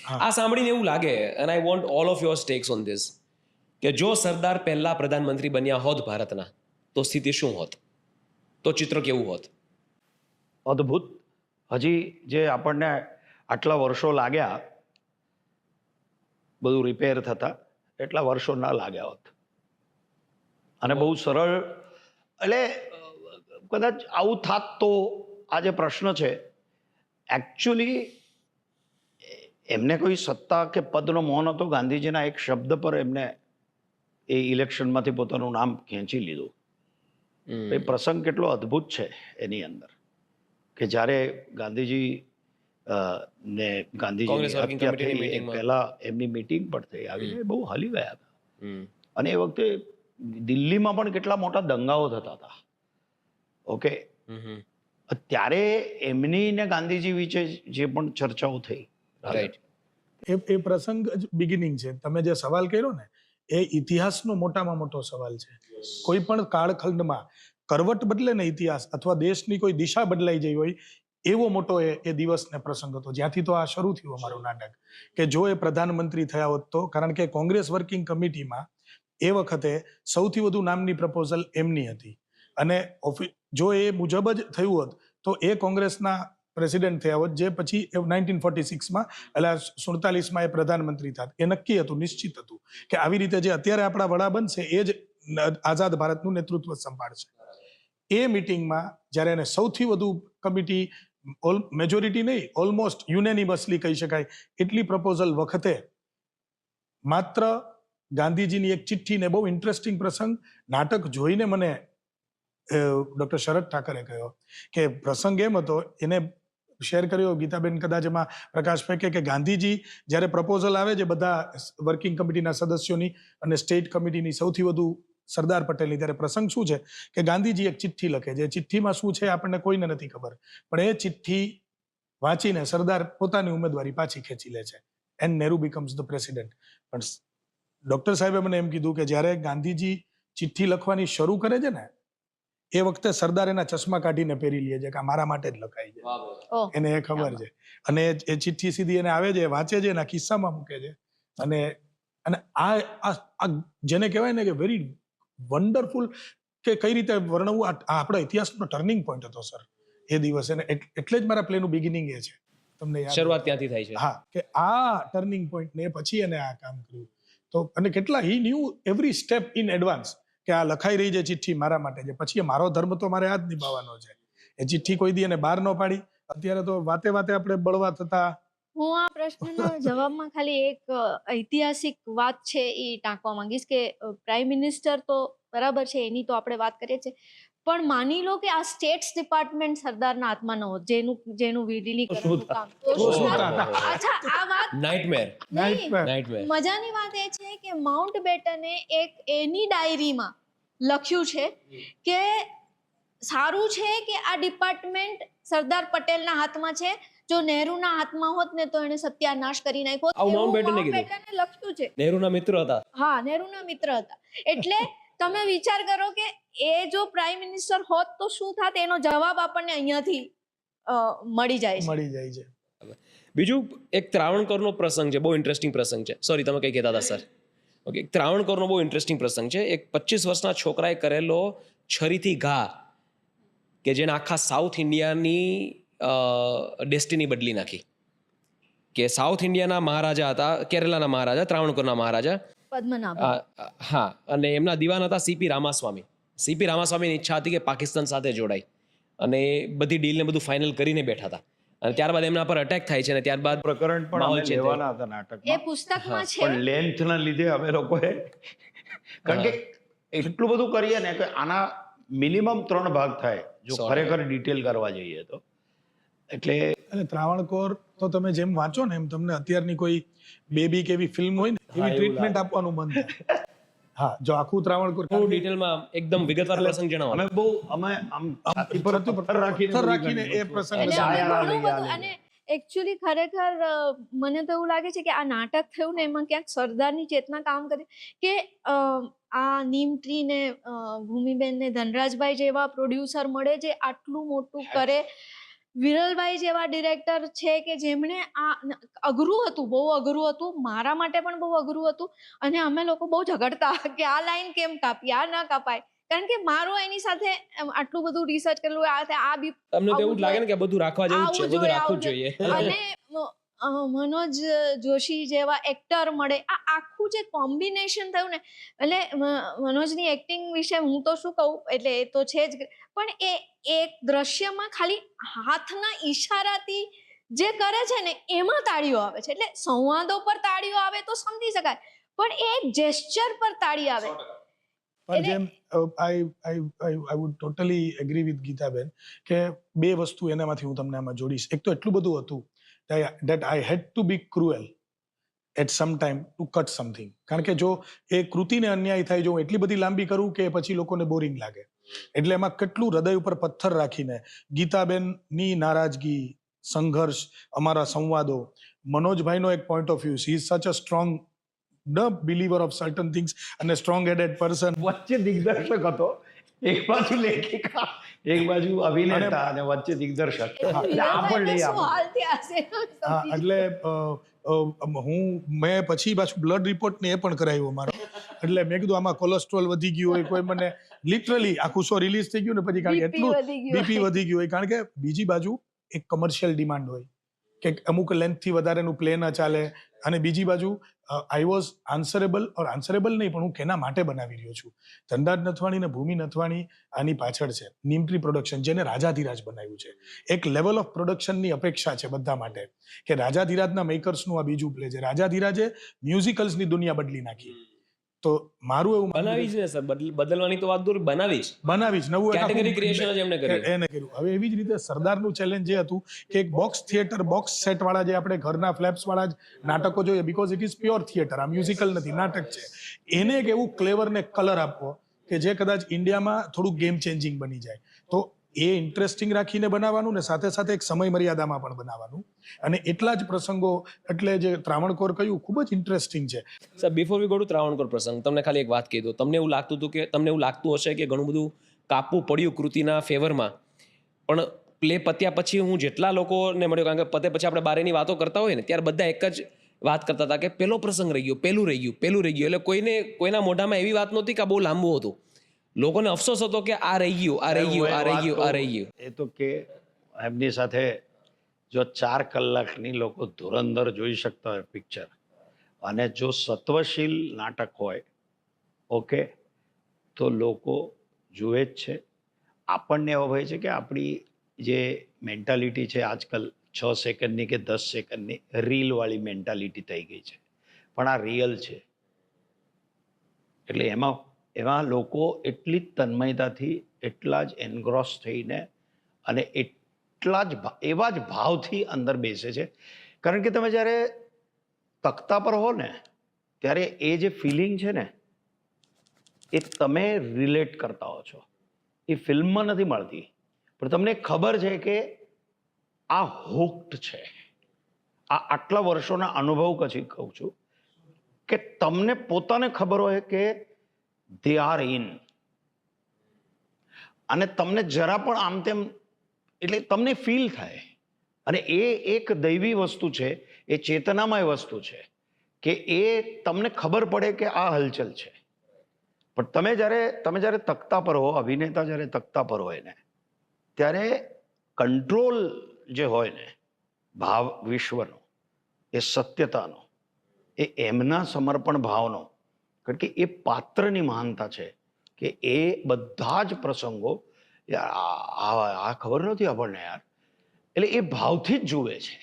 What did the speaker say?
આ સાંભળીને એવું લાગે, and I want all of your stacks on this, કે જો સરદાર પહેલા પ્રધાનમંત્રી બન્યા હોત ભારતના, તો સ્થિતિ શું હોત, તો ચિત્ર કેવું હોત? અદ્ભુત. હજી જે આપણને આટલા વર્ષો લાગ્યા બધું રિપેર થતા, એટલા વર્ષો ના લાગ્યા હોત. અને બહુ સરળ, એટલે કદાચ આવું થાત તો આ જે પ્રશ્ન છે, એકચ્યુઅલી એમને કોઈ સત્તા કે પદનો મોહ નહોતો. ગાંધીજીના એક શબ્દ પર એમને એ ઇલેક્શનમાંથી પોતાનું નામ ખેંચી લીધું. એ પ્રસંગ કેટલો અદ્ભુત છે એની અંદર, કે જ્યારે ગાંધીજી ને ગાંધીજીની હત્યા થઈ પહેલા એમની મીટિંગ પણ થઈ, આવીને બહુ હલી ગયા હતા. અને એ વખતે દિલ્હીમાં પણ કેટલા મોટા દંગાઓ થતા હતા. ઓકે, ત્યારે એમની ને ગાંધીજી વચ્ચે જે પણ ચર્ચાઓ થઈ, રાઈટ, એ પ્રસંગ જ બિગિનિંગ છે. તમે જે સવાલ કર્યો ને, એ ઇતિહાસનો મોટામાં મોટો સવાલ છે. કોઈ પણ કાળખંડમાં કરવટ બદલે ને ઇતિહાસ, અથવા દેશની કોઈ દિશા બદલાઈ જઈ હોય, એવો મોટો એ દિવસ ને પ્રસંગ હતો. જ્યાંથી તો આ શરૂ થયું અમારું નાટક, કે જો એ પ્રધાનમંત્રી થયા હોત તો. કારણ કે કોંગ્રેસ વર્કિંગ કમિટીમાં એ વખતે સૌથી વધુ નામની પ્રપોઝલ એમની હતી, અને જો એ મુજબ જ થયું હોત તો એ કોંગ્રેસના પ્રેસિડેન્ટ થયા હોત, જે પછી 1946માં એટલે 47માં એ પ્રધાનમંત્રી થાત. એ નક્કી હતું, નિશ્ચિત હતું કે આવી રીતે જે અત્યારે આપણા વડા બનશે એ જ આઝાદ ભારતનું નેતૃત્વ સંભાળશે. એ મિટિંગમાં જ્યારે એને સૌથી વધુ કમિટી, મેજોરિટી નહીં, ઓલમોસ્ટ યુનેનિમસલી કહી શકાય એટલી પ્રપોઝલ વખતે, માત્ર ગાંધીજીની એક ચિઠ્ઠીને, બહુ ઇન્ટરેસ્ટિંગ પ્રસંગ, નાટક જોઈને મને ડૉક્ટર શરદ ઠાકરે કહ્યો કે પ્રસંગ એમ હતો, એને શેર કર્યો ગીતાબેન, કદાચ એમાં પ્રકાશ ફેંકે, કે ગાંધીજી જ્યારે પ્રપોઝલ આવે છે બધા વર્કિંગ કમિટીના સદસ્યોની અને સ્ટેટ કમિટીની, સૌથી વધુ સરદાર પટેલની, ત્યારે પ્રસંગ શું છે કે ગાંધીજી એક ચિઠ્ઠી લખે છે. ચિઠ્ઠીમાં શું છે આપણને કોઈને નથી ખબર, પણ એ ચિઠ્ઠી વાંચીને સરદાર પોતાની ઉમેદવારી પાછી ખેંચી લે છે, and Nehru becomes the president. પણ ડૉક્ટર સાહેબે મને એમ કીધું કે જ્યારે ગાંધીજી ચિઠ્ઠી લખવાની શરૂ કરે છે ને, એ વખતે સરદાર એના ચશ્મા કાઢીને પહેરી લે છે કે આ મારા માટે જ લખાય છે, એને એ ખબર છે. અને એ ચિઠ્ઠી સીધી એને આવે છે, વાંચે છે, એના ખિસ્સામાં મૂકે છે. અને આ જેને કહેવાય ને કે વેરી વન્ડરફુલ, કે કઈ રીતે વર્ણવું, આ આપણા ઇતિહાસનો ટર્નિંગ પોઈન્ટ હતો સર એ દિવસે. એટલે જ મારા પ્લેનું બિગિનિંગ એ છે, તમને શરૂઆત ત્યાંથી થાય છે. હા, કે આ ટર્નિંગ પોઈન્ટ ને પછી એને આ કામ કર્યું. તો અને કેટલા he knew every step in advance, કે આ લખાઈ રહી છે ચિઠ્ઠી મારા માટે છે, પછી મારો ધર્મ તો મારે આ જ નિભાવવાનો છે. એ ચિઠ્ઠી કોઈ દી એને બહાર ન પાડી. અત્યારે તો વાતે વાતે આપણે બળવા થતા. હું આ પ્રશ્નના જવાબમાં ખાલી એક ઐતિહાસિક વાત છે એ ટાંકવા માંગીશ, કે પ્રાઇમ મિનિસ્ટર તો બરાબર છે, એની તો આપણે વાત કરીએ છીએ, પણ માની લો કે આ સ્ટેટ્સ ડિપાર્ટમેન્ટ સરદારના હાથમાં ન હોત, જેનું વિલીનીકરણનું કામ, અચ્છા, આ વાત નાઇટમેર. મજાની વાત એ છે કે માઉન્ટ બેટને એક એની ડાયરીમાં લખ્યું છે કે સારું છે કે આ ડિપાર્ટમેન્ટ સરદાર પટેલના હાથમાં છે, જો નહેરુના હાથમાં હોત ને તો એને સત્યાનાશ કરી નાખ્યો. માઉન્ટ બેટને લખ્યું છે, નહેરુના મિત્ર હતા. હા, નહેરુના મિત્ર હતા. એટલે તમે વિચાર કરો કે એ જો પ્રાઇમ મિનિસ્ટર હોત તો શું થાત, એનો જવાબ આપણને અહીંયાથી મળી જાય છે. બીજું એક ત્રાવણકોરનો પ્રસંગ છે, બહુ ઇન્ટરેસ્ટિંગ પ્રસંગ છે. સોરી, તમે કઈ કહેતા હતા સર? ઓકે, ત્રાવણકોરનો બહુ ઇન્ટરેસ્ટિંગ પ્રસંગ છે. એક 25 વર્ષના છોકરાએ કરેલો છરીથી ઘા, કે જેને આખા સાઉથ ઇન્ડિયાની ડેસ્ટિની બદલી નાખી. કે સાઉથ ઇન્ડિયાના મહારાજા હતા, કેરલાના મહારાજા, ત્રાવણકોરના મહારાજા પદ્મનાભ. હા, અને એમના દિવાન હતા સીપી રામાસ્વામી. સીપી રામાસ્વામીની ઈચ્છા હતી કે પાકિસ્તાન સાથે જોડાય, અને બધી ડીલને બધું ફાઇનલ કરીને બેઠા હતા. અને ત્યારબાદ એમના પર અટેક થાય છે, અને ત્યારબાદ પ્રકરણ પણ અમે લેવાના હતા નાટકમાં, એ પુસ્તકમાં છે, પણ લેન્થના લીધે અમે લોકોએ, કારણ કે એટલું બધું કરીએ ને કે આના મિનિમમ 3 ભાગ થાય જો ખરેખર ડિટેલ કરવા જઈએ તો. એટલે અને ત્રાવણકોર તો તમે જેમ વાંચો ને એમ તમને અત્યારની કોઈ બેબી કે એવી ફિલ્મ હોય ને એવી ટ્રીટમેન્ટ આપવાનું મન થાય. હા, જો આખું ત્રાવણકોર બહુ ડિટેલમાં એકદમ વિગતવાર પ્રસંગ જણાવો. અમે આમ છાતી પર પથ્થર રાખીને એ પ્રસંગ, અને એકચ્યુઅલી ખરેખર મને તો એવું લાગે છે કે આ નાટક થયું ને એમાં ક્યાંક સરદારની ચેતના કામ કરી, કે આ નીમટ્રી ને ભૂમિબેન ને ધનરાજભાઈ જેવા પ્રોડ્યુસર મળે જે આટલું મોટું કરે, વિરલભાઈ જેવા ડિરેક્ટર છે કે જેમણે આ અઘરું હતું, બહુ અઘરું હતું, મારા માટે પણ બહુ અઘરું હતું. અને અમે લોકો બહુ ઝઘડતા કે આ લાઈન કેમ કાપી, આ ના કપાય. કારણ કે મારું એની સાથે આટલું બધું રિસર્ચ કરેલું, આ બી તમને તો એવું જ લાગે ને કે બધું રાખવા જેવું જ છે, બધું રાખવું જ જોઈએ. જોઈએ. અને મનોજ જોશી જેવા એક્ટર મળે, આ આખું જે કોમ્બિનેશન થયું ને, એટલે મનોજની એક્ટિંગ વિશે હું તો શું કહું, એટલે એ તો છે જ, પણ એ એક દ્રશ્યમાં ખાલી હાથના ઈશારાથી જે કરે છે ને એમાં તાળીઓ આવે છે. એટલે સંવાદો પર તાળીઓ આવે તો સમજી શકાય, પણ એ જેસ્ચર પર તાળી આવે. પણ જેમ I would totally agree with Gitaben કે બે વસ્તુ એનામાંથી હું તમને આમાં જોડીશ. એક તો એટલું બધું હતું that I had to be cruel at some time to cut something. કારણ કે જો એ કૃતિને અન્યાય થાય, જો હું એટલી બધી લાંબી કરું કે પછી લોકોને બોરિંગ લાગે, એટલે એમાં કેટલું હૃદય ઉપર પથ્થર રાખીને ગીતાબેનની નારાજગી, સંઘર્ષ, અમારા સંવાદો, મનોજભાઈનો એક point of view, he is સચ a strong believer of certain things અને સ્ટ્રોંગ હેડેડ પર્સન. વચ્ચે દિગ્દર્શક હતો, એક બાજુ લેખિકા, એક બાજુ અભિનેતા અને વચ્ચે દિગ્દર્શક. એટલે આ પણ લઈ શું આવો. હાલ થયા છે હા, એટલે મેં પછી પાછું બ્લડ રિપોર્ટ ને એ પણ કરાવ્યો મારો. એટલે મેં કીધું આમાં કોલેસ્ટ્રોલ વધી ગયું હોય, કોઈ મને લિટરલી આખું શો રિલીઝ થઈ ગયું ને પછી, કારણ કે એટલું બીપી વધી ગયું હોય. કારણ કે બીજી બાજુ એક કમર્શિયલ ડિમાન્ડ હોય કે અમુક લેન્થથી વધારેનું પ્લે ના ચાલે, અને બીજી બાજુ આઈ વોઝ આન્સરેબલ નહીં, પણ હું કેના માટે બનાવી રહ્યો છું. ધનરાજ નથવાણી ને ભૂમિ નથવાણી આની પાછળ છે. નીમટ્રી પ્રોડક્શન, જેને રાજાધીરાજ બનાવ્યું છે, એક લેવલ ઓફ પ્રોડક્શનની અપેક્ષા છે બધા માટે કે રાજાધીરાજના મેકર્સનું આ બીજું પ્લે છે. રાજાધીરાજે મ્યુઝિકલ્સની દુનિયા બદલી નાખી. તો મારું એવું બનાવી જ ને સર, બદલવાની તો વાત દૂર, બનાવી જ નવું એક કેટેગરી આખું ક્રિએશન જ એમને કર્યું. એને કર્યું. હવે એવી જ રીતે સરદારનું ચેલેન્જ જે હતું કે એક બોક્સ થિયેટર, બોક્સ સેટ વાળા, જે આપણે ઘરના ફ્લેપ્સ વાળા જ નાટકો જોઈએ, because it is pure theatre, આ મ્યુઝિકલ નથી, નાટક છે. એને એક એવું ક્લેવર ને કલર આપવો કે જે કદાચ ઇન્ડિયામાં થોડું ગેમ ચેન્જિંગ બની જાય. તો એ ઇન્ટરેસ્ટિંગ રાખીને બનાવવાનું ને સાથે સાથે એક સમય મર્યાદામાં પણ બનાવવાનું. અને એટલા જ પ્રસંગો, એટલે જે ત્રાવણકોર કહ્યું ખૂબ જ ઇન્ટરેસ્ટિંગ છે. Sir, before we go to Travancore પ્રસંગ, તમને ખાલી એક વાત કહી દઉં. તમને એવું લાગતું હશે કે ઘણું બધું કાપવું પડ્યું કૃતિના ફેવરમાં, પણ પ્લે પત્યા પછી હું જેટલા લોકોને મળ્યો, કારણ કે પતે પછી આપણે બારેની વાતો કરતા હોય ને, ત્યારે બધા એક જ વાત કરતા હતા કે પેલો પ્રસંગ રહી ગયો, પેલું રહી ગયું. એટલે કોઈના મોઢામાં એવી વાત નહોતી કે આ બહુ લાંબુ હતું. લોકોને અફસોસ હતો કે આ રહી ગયું. એ તો કે એમની સાથે જો 4 કલાકની લોકો ધુરંધર જોઈ શકતા હોય પિક્ચર, અને જો સત્વશીલ નાટક હોય, ઓકે, તો લોકો જુએ જ છે. આપણને એવો ભય છે કે આપણી જે મેન્ટાલિટી છે આજકાલ 6 સેકન્ડની કે 10 સેકન્ડની રીલવાળી મેન્ટાલિટી થઈ ગઈ છે, પણ આ રિયલ છે. એટલે એમાં લોકો એટલી જ તન્મયતાથી, એટલા જ એનગ્રોસ થઈને અને એવા જ ભાવથી અંદર બેસે છે. કારણ કે તમે જ્યારે તખ્તા પર હો ને, ત્યારે એ જે ફિલિંગ છે ને, એ તમે રિલેટ કરતા હો છો. એ ફિલ્મમાં નથી મળતી, પણ તમને ખબર છે કે આ હુક્ડ છે. આ આટલા વર્ષોના અનુભવ પછી કહું છું કે તમને પોતાને ખબર હોય કે દે આર ઇન, અને તમને જરા પણ આમ તેમ, એટલે તમને ફીલ થાય. અને એ એક દૈવી વસ્તુ છે, એ ચેતનામય વસ્તુ છે કે એ તમને ખબર પડે કે આ હલચલ છે. પણ તમે જ્યારે તખ્તા પર હો, અભિનેતા જ્યારે તખ્તા પર હોય ને, ત્યારે કંટ્રોલ જે હોય ને ભાવ વિશ્વનો, એ સત્યતાનો, એ એમના સમર્પણ ભાવનો, કારણ કે એ પાત્રની મહાનતા છે કે એ બધા જ પ્રસંગો, આ ખબર નથી આપણને યાર, એટલે એ ભાવથી જ જુએ છે.